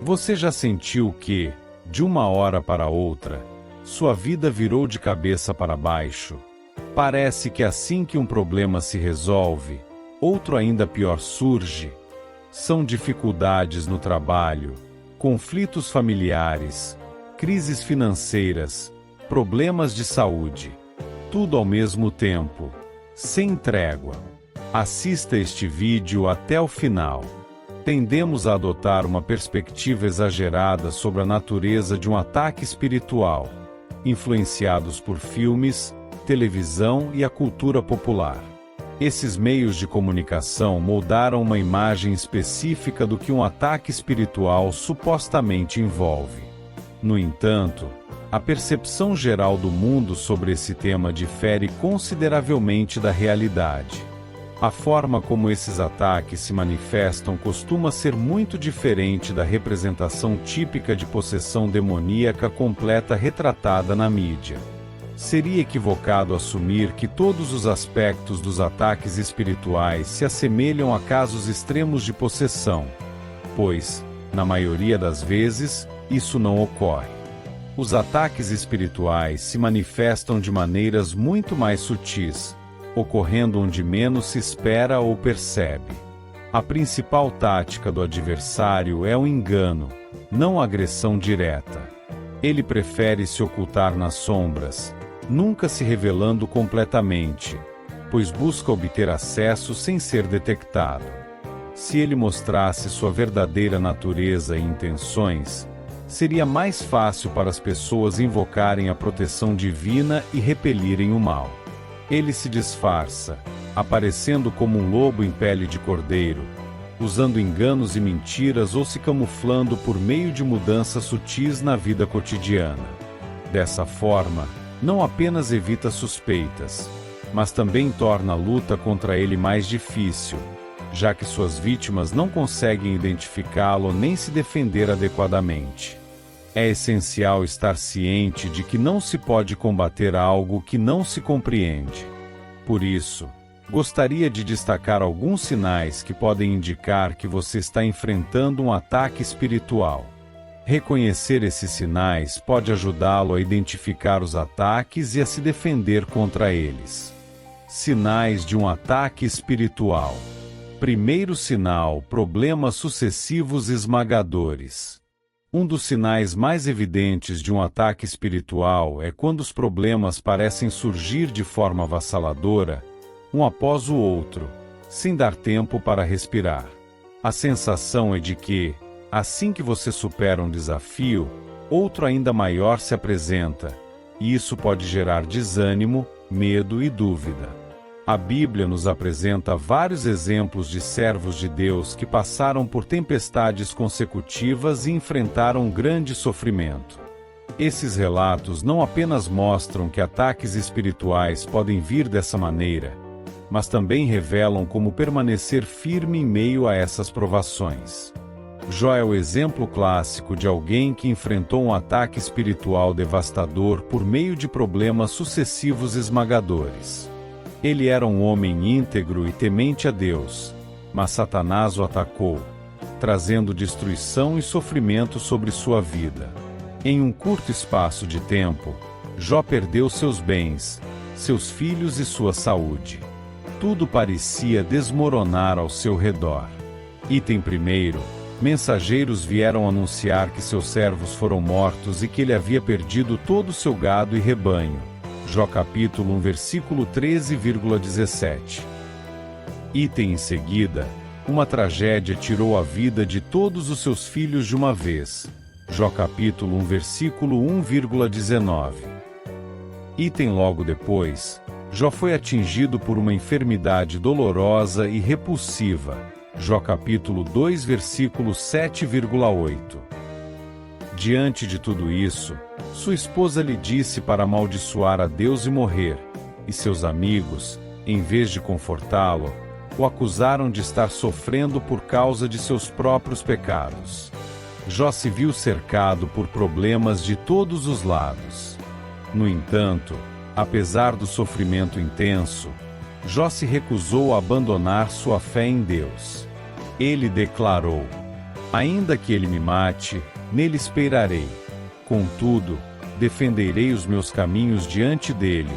Você já sentiu que, de uma hora para outra, sua vida virou de cabeça para baixo? Parece que assim que um problema se resolve, outro ainda pior surge. São dificuldades no trabalho, conflitos familiares, crises financeiras, problemas de saúde. Tudo ao mesmo tempo, sem trégua. Assista este vídeo até o final. Tendemos a adotar uma perspectiva exagerada sobre a natureza de um ataque espiritual, influenciados por filmes, televisão e a cultura popular. Esses meios de comunicação moldaram uma imagem específica do que um ataque espiritual supostamente envolve. No entanto, a percepção geral do mundo sobre esse tema difere consideravelmente da realidade. A forma como esses ataques se manifestam costuma ser muito diferente da representação típica de possessão demoníaca completa retratada na mídia. Seria equivocado assumir que todos os aspectos dos ataques espirituais se assemelham a casos extremos de possessão, pois, na maioria das vezes, isso não ocorre. Os ataques espirituais se manifestam de maneiras muito mais sutis, ocorrendo onde menos se espera ou percebe. A principal tática do adversário é o engano, não a agressão direta. Ele prefere se ocultar nas sombras, nunca se revelando completamente, pois busca obter acesso sem ser detectado. Se ele mostrasse sua verdadeira natureza e intenções, seria mais fácil para as pessoas invocarem a proteção divina e repelirem o mal. Ele se disfarça, aparecendo como um lobo em pele de cordeiro, usando enganos e mentiras ou se camuflando por meio de mudanças sutis na vida cotidiana. Dessa forma, não apenas evita suspeitas, mas também torna a luta contra ele mais difícil, já que suas vítimas não conseguem identificá-lo nem se defender adequadamente. É essencial estar ciente de que não se pode combater algo que não se compreende. Por isso, gostaria de destacar alguns sinais que podem indicar que você está enfrentando um ataque espiritual. Reconhecer esses sinais pode ajudá-lo a identificar os ataques e a se defender contra eles. Sinais de um ataque espiritual. Primeiro sinal: problemas sucessivos esmagadores. Um dos sinais mais evidentes de um ataque espiritual é quando os problemas parecem surgir de forma avassaladora, um após o outro, sem dar tempo para respirar. A sensação é de que, assim que você supera um desafio, outro ainda maior se apresenta, e isso pode gerar desânimo, medo e dúvida. A Bíblia nos apresenta vários exemplos de servos de Deus que passaram por tempestades consecutivas e enfrentaram grande sofrimento. Esses relatos não apenas mostram que ataques espirituais podem vir dessa maneira, mas também revelam como permanecer firme em meio a essas provações. Jó é o exemplo clássico de alguém que enfrentou um ataque espiritual devastador por meio de problemas sucessivos esmagadores. Ele era um homem íntegro e temente a Deus, mas Satanás o atacou, trazendo destruição e sofrimento sobre sua vida. Em um curto espaço de tempo, Jó perdeu seus bens, seus filhos e sua saúde. Tudo parecia desmoronar ao seu redor. Item 1. Mensageiros vieram anunciar que seus servos foram mortos e que ele havia perdido todo o seu gado e rebanho. Jó capítulo 1 versículo 13,17. Item em seguida, uma tragédia tirou a vida de todos os seus filhos de uma vez. Jó capítulo 1 versículo 1,19. Item logo depois, Jó foi atingido por uma enfermidade dolorosa e repulsiva. Jó capítulo 2 versículo 7,8. Diante de tudo isso, sua esposa lhe disse para amaldiçoar a Deus e morrer, e seus amigos, em vez de confortá-lo, o acusaram de estar sofrendo por causa de seus próprios pecados. Jó se viu cercado por problemas de todos os lados. No entanto, apesar do sofrimento intenso, Jó se recusou a abandonar sua fé em Deus. Ele declarou: Ainda que ele me mate, nele esperarei. Contudo, defenderei os meus caminhos diante dele.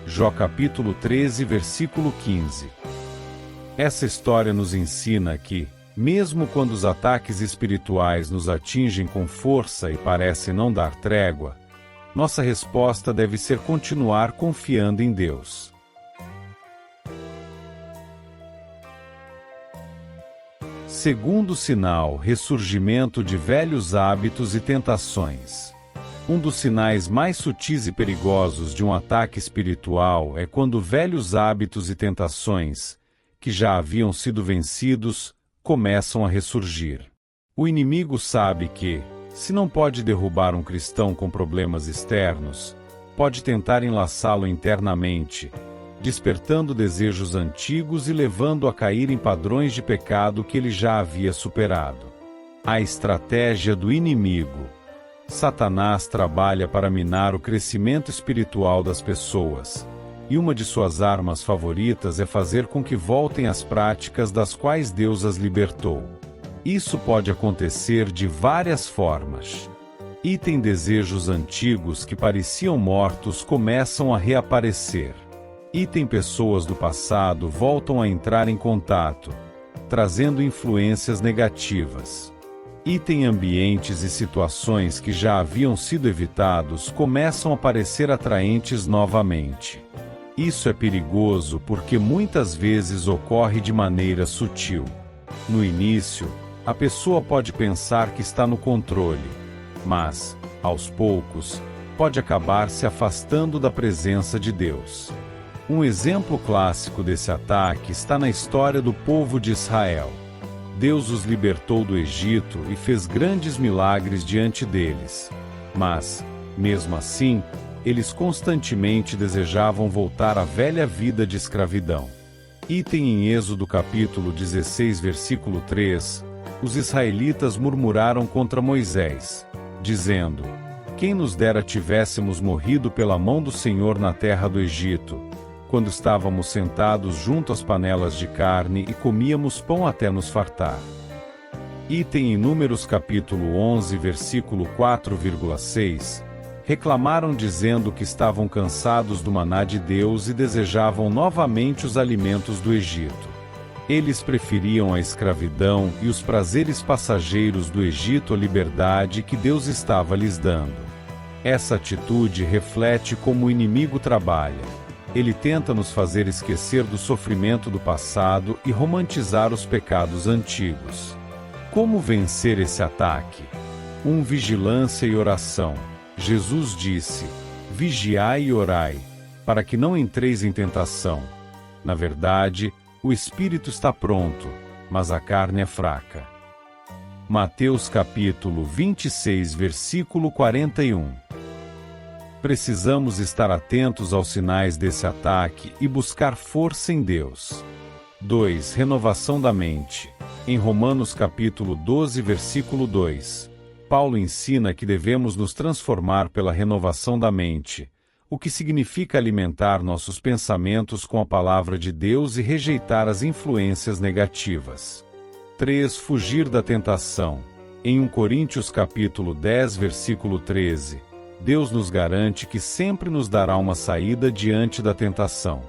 Jó capítulo 13, versículo 15. Essa história nos ensina que, mesmo quando os ataques espirituais nos atingem com força e parecem não dar trégua, nossa resposta deve ser continuar confiando em Deus. Segundo sinal, ressurgimento de velhos hábitos e tentações. Um dos sinais mais sutis e perigosos de um ataque espiritual é quando velhos hábitos e tentações, que já haviam sido vencidos, começam a ressurgir. O inimigo sabe que, se não pode derrubar um cristão com problemas externos, pode tentar enlaçá-lo internamente, despertando desejos antigos e levando a cair em padrões de pecado que ele já havia superado. A estratégia do inimigo. Satanás trabalha para minar o crescimento espiritual das pessoas, e uma de suas armas favoritas é fazer com que voltem às práticas das quais Deus as libertou. Isso pode acontecer de várias formas. Desejos antigos que pareciam mortos começam a reaparecer. Pessoas do passado voltam a entrar em contato, trazendo influências negativas. Ambientes e situações que já haviam sido evitados começam a parecer atraentes novamente. Isso é perigoso porque muitas vezes ocorre de maneira sutil. No início, a pessoa pode pensar que está no controle, mas, aos poucos, pode acabar se afastando da presença de Deus. Um exemplo clássico desse ataque está na história do povo de Israel. Deus os libertou do Egito e fez grandes milagres diante deles. Mas, mesmo assim, eles constantemente desejavam voltar à velha vida de escravidão. Em Êxodo capítulo 16, versículo 3, os israelitas murmuraram contra Moisés, dizendo: "Quem nos dera tivéssemos morrido pela mão do Senhor na terra do Egito, quando estávamos sentados junto às panelas de carne e comíamos pão até nos fartar." Em Números capítulo 11, versículo 4,6, reclamaram dizendo que estavam cansados do maná de Deus e desejavam novamente os alimentos do Egito. Eles preferiam a escravidão e os prazeres passageiros do Egito à liberdade que Deus estava lhes dando. Essa atitude reflete como o inimigo trabalha. Ele tenta nos fazer esquecer do sofrimento do passado e romantizar os pecados antigos. Como vencer esse ataque? Vigilância e oração. Jesus disse: "Vigiai e orai, para que não entreis em tentação." Na verdade, o espírito está pronto, mas a carne é fraca. Mateus capítulo 26, versículo 41. Precisamos estar atentos aos sinais desse ataque e buscar força em Deus. 2. Renovação da mente. Em Romanos capítulo 12, versículo 2, Paulo ensina que devemos nos transformar pela renovação da mente, o que significa alimentar nossos pensamentos com a palavra de Deus e rejeitar as influências negativas. 3. Fugir da tentação. Em 1 Coríntios capítulo 10, versículo 13, Deus nos garante que sempre nos dará uma saída diante da tentação.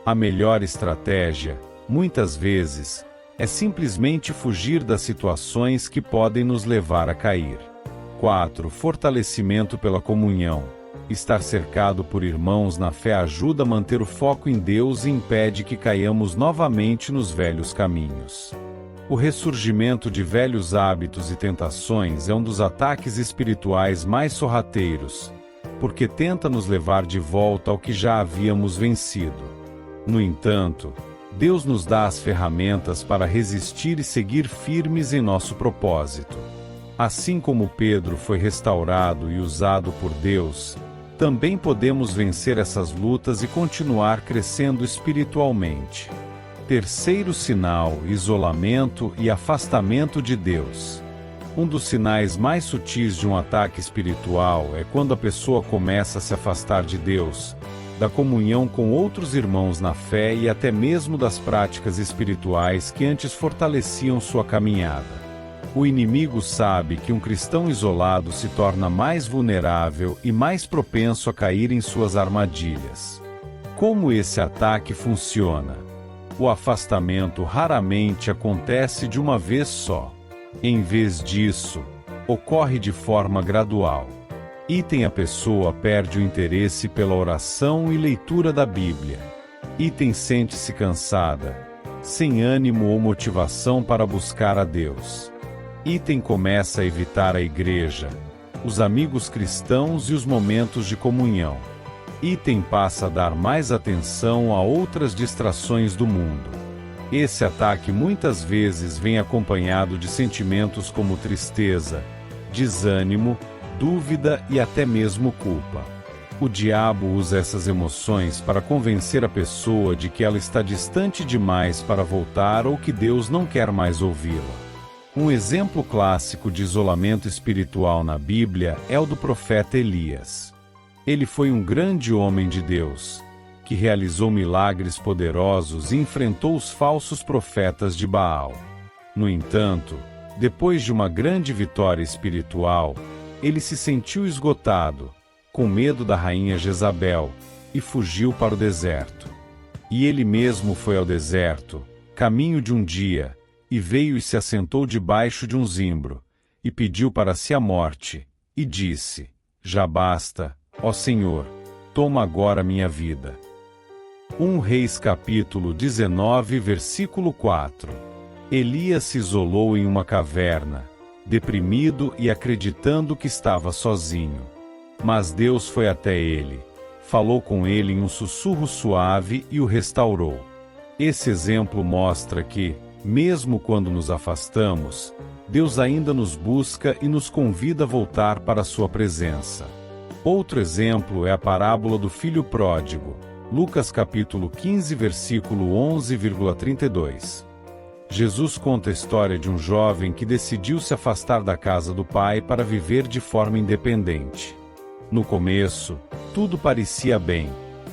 A melhor estratégia, muitas vezes, é simplesmente fugir das situações que podem nos levar a cair. 4. Fortalecimento pela comunhão. Estar cercado por irmãos na fé ajuda a manter o foco em Deus e impede que caiamos novamente nos velhos caminhos. O ressurgimento de velhos hábitos e tentações é um dos ataques espirituais mais sorrateiros, porque tenta nos levar de volta ao que já havíamos vencido. No entanto, Deus nos dá as ferramentas para resistir e seguir firmes em nosso propósito. Assim como Pedro foi restaurado e usado por Deus, também podemos vencer essas lutas e continuar crescendo espiritualmente. Terceiro sinal: isolamento e afastamento de Deus. Um dos sinais mais sutis de um ataque espiritual é quando a pessoa começa a se afastar de Deus, da comunhão com outros irmãos na fé e até mesmo das práticas espirituais que antes fortaleciam sua caminhada. O inimigo sabe que um cristão isolado se torna mais vulnerável e mais propenso a cair em suas armadilhas. Como esse ataque funciona? O afastamento raramente acontece de uma vez só. Em vez disso, ocorre de forma gradual. A pessoa perde o interesse pela oração e leitura da Bíblia. Sente-se cansada, sem ânimo ou motivação para buscar a Deus. Começa a evitar a igreja, os amigos cristãos e os momentos de comunhão. Passa a dar mais atenção a outras distrações do mundo. Esse ataque muitas vezes vem acompanhado de sentimentos como tristeza, desânimo, dúvida e até mesmo culpa. O diabo usa essas emoções para convencer a pessoa de que ela está distante demais para voltar ou que Deus não quer mais ouvi-la. Um exemplo clássico de isolamento espiritual na Bíblia é o do profeta Elias. Ele foi um grande homem de Deus, que realizou milagres poderosos e enfrentou os falsos profetas de Baal. No entanto, depois de uma grande vitória espiritual, ele se sentiu esgotado, com medo da rainha Jezabel, e fugiu para o deserto. Ele mesmo foi ao deserto, caminho de um dia, e veio e se assentou debaixo de um zimbro, e pediu para si a morte, e disse: Já basta, ó Senhor, toma agora minha vida. 1 Reis capítulo 19 versículo 4. Elias se isolou em uma caverna, deprimido e acreditando que estava sozinho. Mas Deus foi até ele, falou com ele em um sussurro suave e o restaurou. Esse exemplo mostra que, mesmo quando nos afastamos, Deus ainda nos busca e nos convida a voltar para a sua presença. Outro exemplo é a parábola do filho pródigo, Lucas capítulo 15 versículo 11,32. Jesus conta a história de um jovem que decidiu se afastar da casa do pai para viver de forma independente. No começo, tudo parecia bem,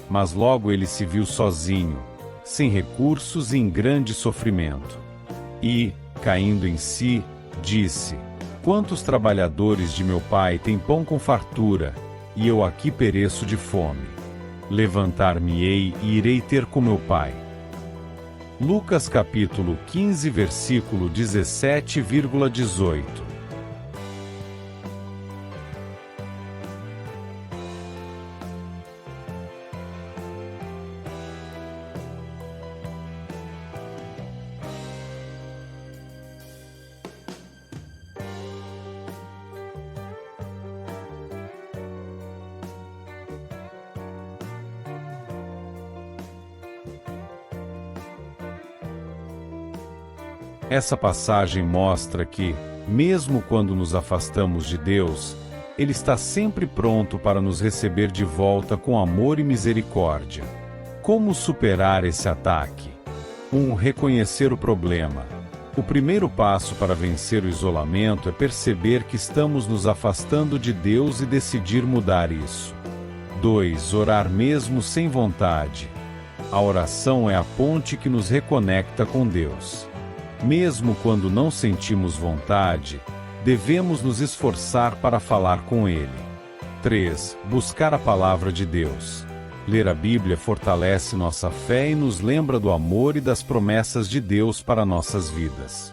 mas logo ele se viu sozinho, sem recursos e em grande sofrimento. Caindo em si, disse: Quantos trabalhadores de meu pai têm pão com fartura, e eu aqui pereço de fome. Levantar-me-ei e irei ter com meu pai. Lucas capítulo 15 versículo 17,18. Essa passagem mostra que, mesmo quando nos afastamos de Deus, Ele está sempre pronto para nos receber de volta com amor e misericórdia. Como superar esse ataque? 1. Reconhecer o problema. O primeiro passo para vencer o isolamento é perceber que estamos nos afastando de Deus e decidir mudar isso. 2. Orar mesmo sem vontade. A oração é a ponte que nos reconecta com Deus. Mesmo quando não sentimos vontade, devemos nos esforçar para falar com Ele. 3. Buscar a palavra de Deus. Ler a Bíblia fortalece nossa fé e nos lembra do amor e das promessas de Deus para nossas vidas.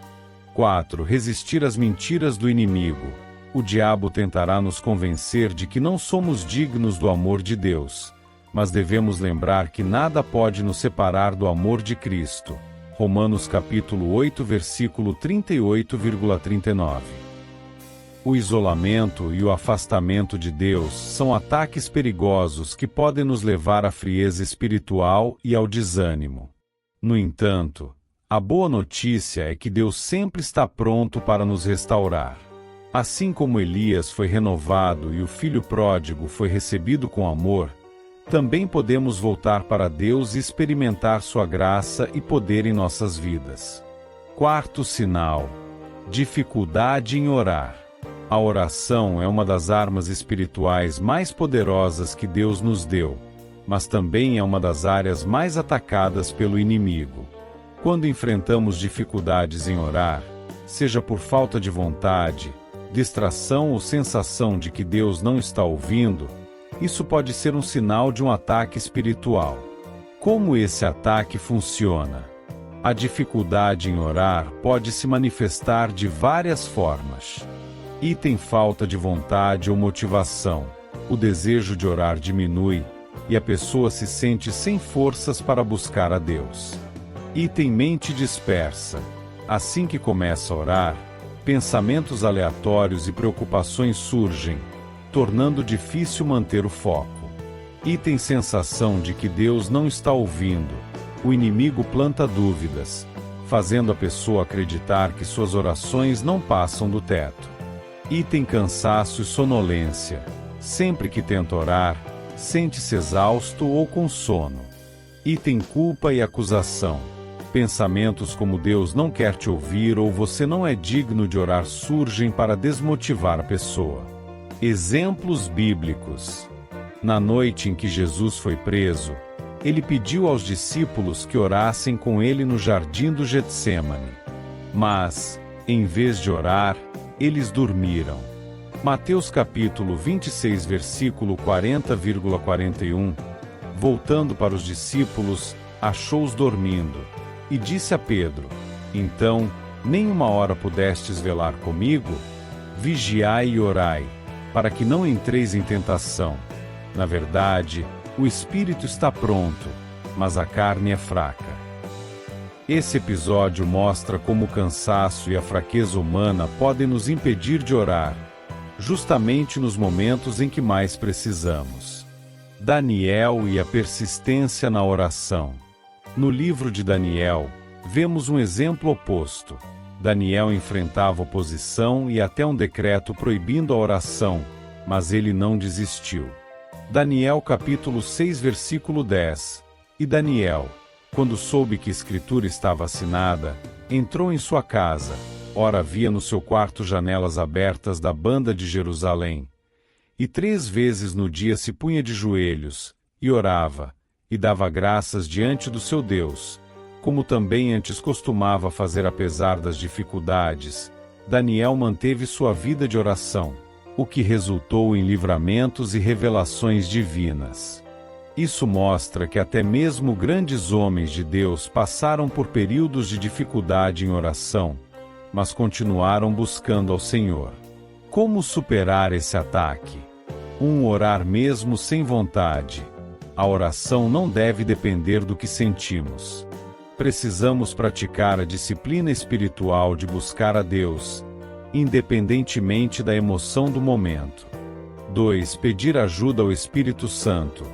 4. Resistir às mentiras do inimigo. O diabo tentará nos convencer de que não somos dignos do amor de Deus, mas devemos lembrar que nada pode nos separar do amor de Cristo. Romanos capítulo 8 versículo 38,39. O isolamento e o afastamento de Deus são ataques perigosos que podem nos levar à frieza espiritual e ao desânimo. No entanto, a boa notícia é que Deus sempre está pronto para nos restaurar. Assim como Elias foi renovado e o filho pródigo foi recebido com amor, também podemos voltar para Deus e experimentar sua graça e poder em nossas vidas. Quarto sinal: dificuldade em orar. A oração é uma das armas espirituais mais poderosas que Deus nos deu, mas também é uma das áreas mais atacadas pelo inimigo. Quando enfrentamos dificuldades em orar, seja por falta de vontade, distração ou sensação de que Deus não está ouvindo, isso pode ser um sinal de um ataque espiritual. Como esse ataque funciona? A dificuldade em orar pode se manifestar de várias formas. Item falta de vontade ou motivação. O desejo de orar diminui, e a pessoa se sente sem forças para buscar a Deus. Item mente dispersa. Assim que começa a orar, pensamentos aleatórios e preocupações surgem, tornando difícil manter o foco. Item sensação de que Deus não está ouvindo. O inimigo planta dúvidas, fazendo a pessoa acreditar que suas orações não passam do teto. Item cansaço e sonolência. Sempre que tenta orar, sente-se exausto ou com sono. Item culpa e acusação. Pensamentos como Deus não quer te ouvir ou você não é digno de orar surgem para desmotivar a pessoa. Exemplos bíblicos. Na noite em que Jesus foi preso, ele pediu aos discípulos que orassem com ele no jardim do Getsêmani. Mas, em vez de orar, eles dormiram. Mateus capítulo 26 versículo 40,41. Voltando para os discípulos, achou-os dormindo, e disse a Pedro: Então, nem uma hora pudestes velar comigo? Vigiai e orai, para que não entreis em tentação. Na verdade, o espírito está pronto, mas a carne é fraca. Esse episódio mostra como o cansaço e a fraqueza humana podem nos impedir de orar, justamente nos momentos em que mais precisamos. Daniel e a persistência na oração. No livro de Daniel, vemos um exemplo oposto. Daniel enfrentava oposição e até um decreto proibindo a oração, mas ele não desistiu. Daniel capítulo 6 versículo 10. E Daniel, quando soube que a escritura estava assinada, entrou em sua casa. Ora havia no seu quarto janelas abertas da banda de Jerusalém. E 3 vezes no dia se punha de joelhos, e orava, e dava graças diante do seu Deus, como também antes costumava fazer apesar das dificuldades. Daniel manteve sua vida de oração, o que resultou em livramentos e revelações divinas. Isso mostra que até mesmo grandes homens de Deus passaram por períodos de dificuldade em oração, mas continuaram buscando ao Senhor. Como superar esse ataque? Orar mesmo sem vontade. A oração não deve depender do que sentimos. Precisamos praticar a disciplina espiritual de buscar a Deus, independentemente da emoção do momento. 2. Pedir ajuda ao Espírito Santo.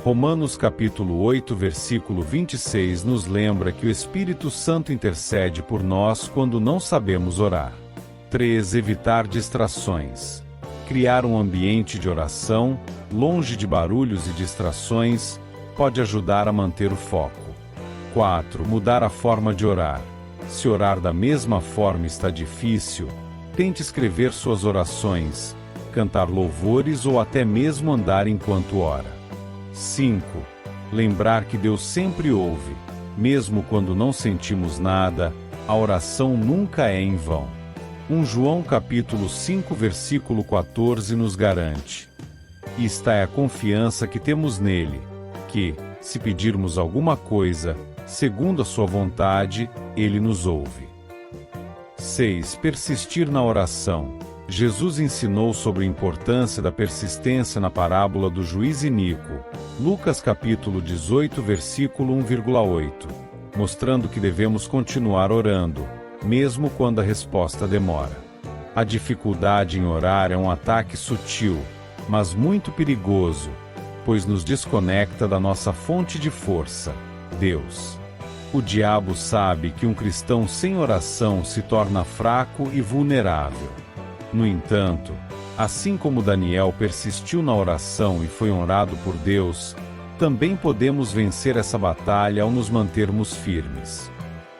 Romanos capítulo 8 versículo 26 nos lembra que o Espírito Santo intercede por nós quando não sabemos orar. 3. Evitar distrações. Criar um ambiente de oração, longe de barulhos e distrações, pode ajudar a manter o foco. 4. Mudar a forma de orar. Se orar da mesma forma está difícil, tente escrever suas orações, cantar louvores ou até mesmo andar enquanto ora. 5. Lembrar que Deus sempre ouve, mesmo quando não sentimos nada, a oração nunca é em vão. João capítulo 5 versículo 14 nos garante: E esta é a confiança que temos nele, que, se pedirmos alguma coisa, segundo a sua vontade, ele nos ouve. 6. Persistir na oração. Jesus ensinou sobre a importância da persistência na parábola do juiz iníquo, Lucas capítulo 18 versículo 1,8, mostrando que devemos continuar orando, mesmo quando a resposta demora. A dificuldade em orar é um ataque sutil, mas muito perigoso, pois nos desconecta da nossa fonte de força, Deus. O diabo sabe que um cristão sem oração se torna fraco e vulnerável. No entanto, assim como Daniel persistiu na oração e foi honrado por Deus, também podemos vencer essa batalha ao nos mantermos firmes.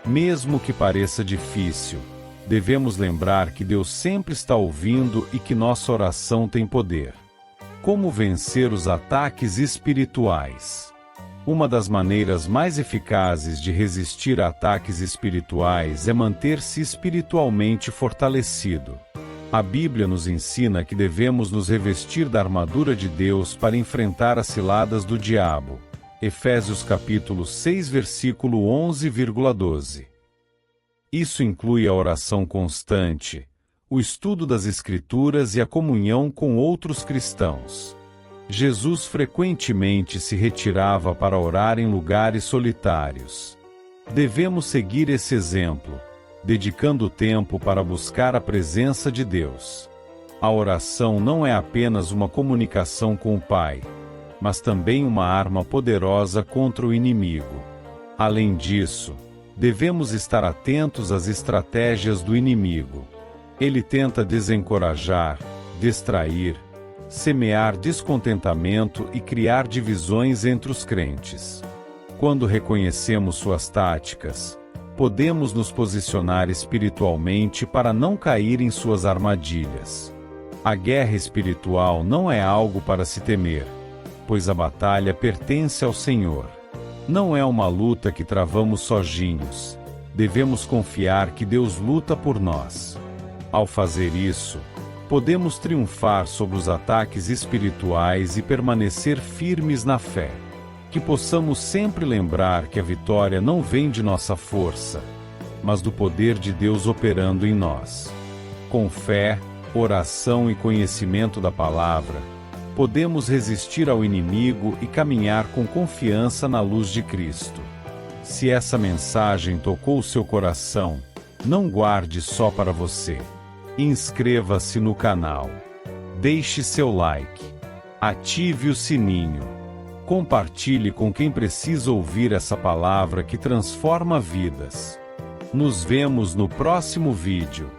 Mesmo que pareça difícil, devemos lembrar que Deus sempre está ouvindo e que nossa oração tem poder. Como vencer os ataques espirituais? Uma das maneiras mais eficazes de resistir a ataques espirituais é manter-se espiritualmente fortalecido. A Bíblia nos ensina que devemos nos revestir da armadura de Deus para enfrentar as ciladas do diabo. Efésios capítulo 6 versículo 11,12. Isso inclui a oração constante, o estudo das Escrituras e a comunhão com outros cristãos. Jesus frequentemente se retirava para orar em lugares solitários. Devemos seguir esse exemplo, dedicando tempo para buscar a presença de Deus. A oração não é apenas uma comunicação com o Pai, mas também uma arma poderosa contra o inimigo. Além disso, devemos estar atentos às estratégias do inimigo. Ele tenta desencorajar, distrair, semear descontentamento e criar divisões entre os crentes. Quando reconhecemos suas táticas, podemos nos posicionar espiritualmente para não cair em suas armadilhas. A guerra espiritual não é algo para se temer, pois a batalha pertence ao Senhor. Não é uma luta que travamos sozinhos. Devemos confiar que Deus luta por nós. Ao fazer isso, podemos triunfar sobre os ataques espirituais e permanecer firmes na fé. Que possamos sempre lembrar que a vitória não vem de nossa força, mas do poder de Deus operando em nós. Com fé, oração e conhecimento da palavra, podemos resistir ao inimigo e caminhar com confiança na luz de Cristo. Se essa mensagem tocou o seu coração, não guarde só para você. Inscreva-se no canal. Deixe seu like. Ative o sininho. Compartilhe com quem precisa ouvir essa palavra que transforma vidas. Nos vemos no próximo vídeo.